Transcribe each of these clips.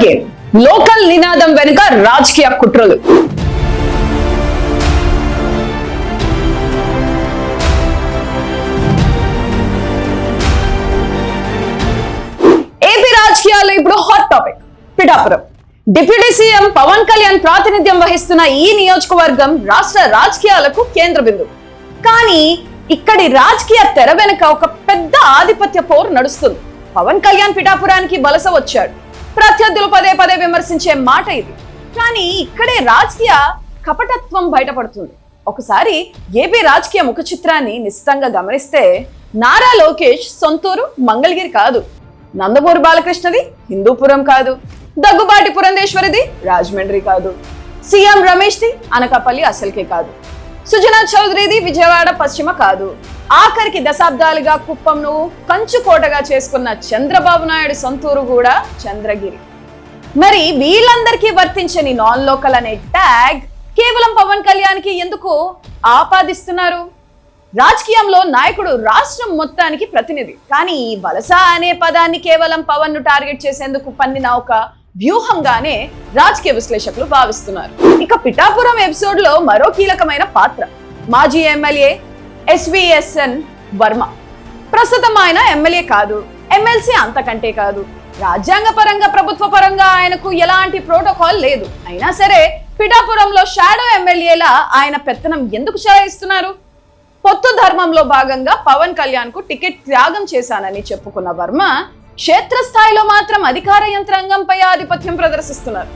Game local నినాదం వెనుక రాజకీయ కుట్రలు. ఏపీ రాజకీయాల్లో ఇప్పుడు hot topic Pithapuram. Deputy CM Pawan Kalyan ప్రాతినిధ్యం వహిస్తున్న ఈ నియోజకవర్గం రాష్ట్ర రాజకీయాలకు కేంద్ర బిందువు. కానీ ఇక్కడి రాజకీయ తెర వెనుక ఒక పెద్ద ఆధిపత్య పోరు నడుస్తుంది. పవన్ కళ్యాణ్ పిఠాపురానికి వలస వచ్చాడు. ప్రత్యర్థులు పదే పదే విమర్శించే మాట ఇది. కానీ ఇక్కడే రాజకీయ కపటత్వం బయటపడుతుంది. ఒకసారి ఏపీ రాజకీయ ముఖ చిత్రాన్ని నిశ్చితంగా గమనిస్తే నారా లోకేష్ సొంతూరు మంగళగిరి కాదు, నందమూరి బాలకృష్ణది హిందూపురం కాదు, దగ్గుబాటి పురంధేశ్వరిది రాజమండ్రి కాదు, సీఎం రమేష్ ది అనకాపల్లి అసలుకే కాదు, సుజనా చౌదరిది విజయవాడ పశ్చిమ కాదు, ఆఖరికి దశాబ్దాలుగా కుప్పంను కంచుకోటగా చేసుకున్న చంద్రబాబు నాయుడు సొంతూరు కూడా చంద్రగిరి. మరి వీళ్ళందరికీ వర్తించని నాన్ లోకల్ అనే ట్యాగ్ కేవలం పవన్ కళ్యాణ్కి ఎందుకు ఆపాదిస్తున్నారు? రాజకీయంలో నాయకుడు రాష్ట్రం మొత్తానికి ప్రతినిధి. కానీ ఈ వలస అనే పదాన్ని కేవలం పవన్ ను టార్గెట్ చేసేందుకు పన్నిన ఒక వ్యూహంగానే రాజకీయ విశ్లేషకులు భావిస్తున్నారు. ఇక పిఠాపురం ఎపిసోడ్ లో మరో కీలకమైన పాత్ర మాజీ ఎమ్మెల్యే ఎస్విఎస్ఎన్ వర్మ. ప్రస్తుతం ఆయన ఎమ్మెల్యే కాదు, ఎమ్మెల్సీ అంతకంటే కాదు. రాజ్యాంగ పరంగా ప్రభుత్వ పరంగా ఆయనకు ఎలాంటి ప్రోటోకాల్ లేదు. అయినా సరే పిఠాపురంలో షాడో ఎమ్మెల్యేలా ఆయన పెత్తనం ఎందుకు చెలాయిస్తున్నారు? పొత్తు ధర్మంలో భాగంగా పవన్ కళ్యాణ్ కు టికెట్ త్యాగం చేశానని చెప్పుకున్న వర్మ క్షేత్రస్థాయిలో మాత్రం అధికార యంత్రాంగంపై ఆధిపత్యం ప్రదర్శిస్తున్నారు.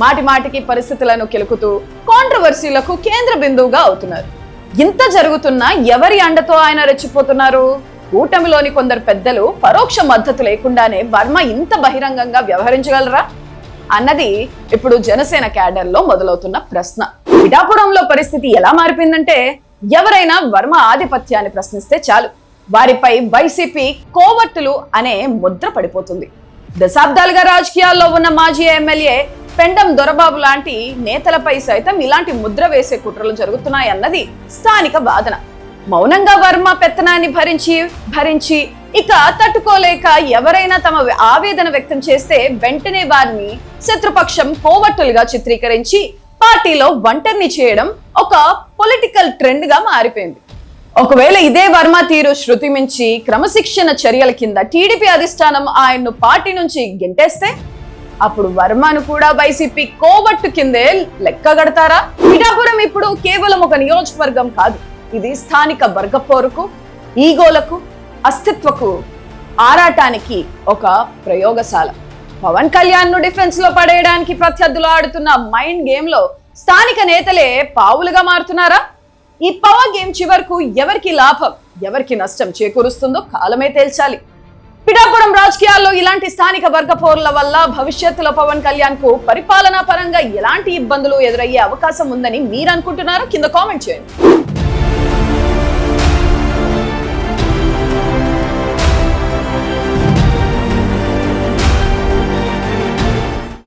మాటి మాటికి పరిస్థితులను కెలుకుతూ కాంట్రవర్సీలకు కేంద్ర బిందువుగా అవుతున్నారు. ఇంత జరుగుతున్నా ఎవరి అండతో ఆయన రెచ్చిపోతున్నారు? కూటమిలోని కొందరు పెద్దలు పరోక్ష మద్దతు లేకుండానే వర్మ ఇంత బహిరంగంగా వ్యవహరించగలరా అన్నది ఇప్పుడు జనసేన క్యాడర్ లో మొదలవుతున్న ప్రశ్న. పిఠాపురంలో పరిస్థితి ఎలా మారిపోయిందంటే ఎవరైనా వర్మ ఆధిపత్యాన్ని ప్రశ్నిస్తే చాలు వారిపై వైసీపీ కోవట్టులు అనే ముద్ర పడిపోతుంది. దశాబ్దాలుగా రాజకీయాల్లో ఉన్న మాజీ ఎమ్మెల్యే పెండం దొరబాబు లాంటి నేతలపై సైతం ఇలాంటి ముద్ర వేసే కుట్రలు జరుగుతున్నాయన్నది స్థానిక వాదన. మౌనంగా వర్మ పెత్తనాన్ని భరించి ఇక తట్టుకోలేక ఎవరైనా తమ ఆవేదన వ్యక్తం చేస్తే వెంటనే వారిని శత్రుపక్షం కోవట్టులుగా చిత్రీకరించి పార్టీలో ఒంటరిని చేయడం ఒక పొలిటికల్ ట్రెండ్ గా మారిపోయింది. ఒకవేళ ఇదే వర్మ తీరు శృతి మించి క్రమశిక్షణ చర్యల కింద టీడీపీ అధిష్టానం ఆయన్ను పార్టీ నుంచి గెంటేస్తే అప్పుడు వర్మను కూడా వైసీపీ కోవట్టు కిందే లెక్కగడతారా? పిఠాపురం ఇప్పుడు కేవలం ఒక నియోజకవర్గం కాదు, ఇది స్థానిక వర్గపోరుకు, ఈగోలకు, అస్తిత్వకు ఆరాటానికి ఒక ప్రయోగశాల. పవన్ కళ్యాణ్ ను డిఫెన్స్ లో పడేయడానికి ప్రత్యర్థులు ఆడుతున్న మైండ్ గేమ్ లో స్థానిక నేతలే పావులుగా మారుతున్నారా? ఈ పవర్ గేమ్ చివరకు ఎవరికి లాభం ఎవరికి నష్టం చేకూరుస్తుందో కాలమే తేల్చాలి. పిఠాపురం రాజకీయాల్లో ఇలాంటి స్థానిక వర్గ పోర్ల వల్ల భవిష్యత్తులో పవన్ కళ్యాణ్ కు పరిపాలనా పరంగా ఎలాంటి ఇబ్బందులు ఎదురయ్యే అవకాశం ఉందని మీరు అనుకుంటున్నారో కింద కామెంట్ చేయండి.